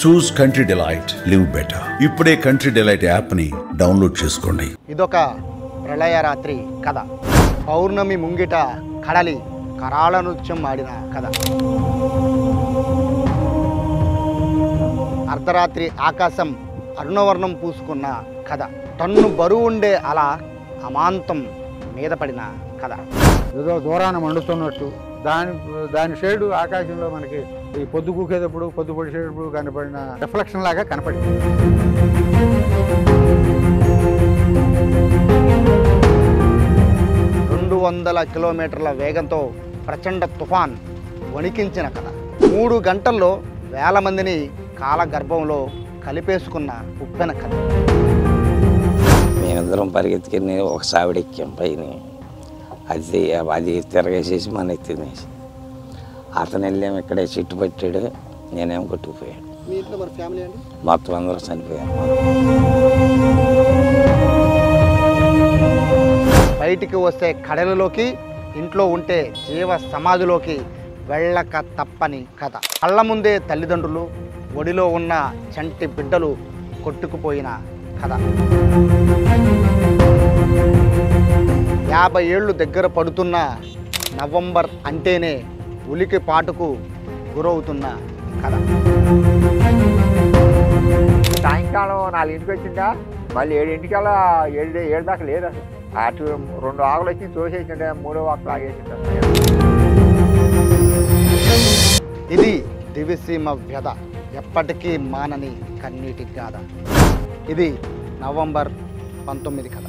చూస్ country delight, live better. ఇప్పుడే country delight యాప్ని download చేసుకోండి. ఇదొక ప్రళయ రాత్రి కథ. పౌర్ణమి ముంగిట కడలి కరాళ నృత్యం ఆడిన కథ. అర్ధరాత్రి ఆకాశం అరుణవర్ణం పూసుకున్న కథ. టన్ను బరువు ఉండే అలా అమాంతం మీద పడిన కథ. ఏదో దూరాన మండుతున్నట్టు దాని షేడు ఆకాశంలో మనకి ఈ పొద్దు కూకేటప్పుడు పొద్దు పొడిచేటప్పుడు కనపడిన రిఫ్లెక్షన్ లాగా కనపడింది. కిలోమీటర్ల వేగంతో ప్రచండ తుఫాన్ వణికించిన కథ. 3 గంటల్లో వేల మందిని కాలగర్భంలో కలిపేసుకున్న ఉప్పెన కథ. మేమిద్దరం పరిగెత్తుకుని ఒక సావిడెక్కాం పైన. అది తిరగేసేసి మన తినేసి అతను వెళ్ళాము. ఇక్కడే చెట్టు పట్టాడు, నేనేమో కొట్టుకుపోయాను. మొత్తం అందరూ చనిపోయాను. బయటికి వస్తే కడలలోకి, ఇంట్లో ఉంటే జీవ సమాధిలోకి వెళ్ళక తప్పని కథ. కళ్ళ ముందే తల్లిదండ్రులు, ఒడిలో ఉన్న చంటి బిడ్డలు కొట్టుకుపోయిన కథ. 50 ఏళ్ళు దగ్గర పడుతున్న నవంబర్ అంటేనే ఉలికి పాటుకు గురవుతున్న కథ. సాయంకాలం 4ంటికి వచ్చిందా, మళ్ళీ 7ంటికల్లా 7 దాకా లేదు అసలు. అటు 2 ఆకులు వచ్చి తోసేసిండే, 3వ ఆకు లాగేసిండ. ఇది దివిసీమ వ్యధ, ఎప్పటికీ మానని కన్నీటి గాథ. ఇది నవంబర్ 19 కథ.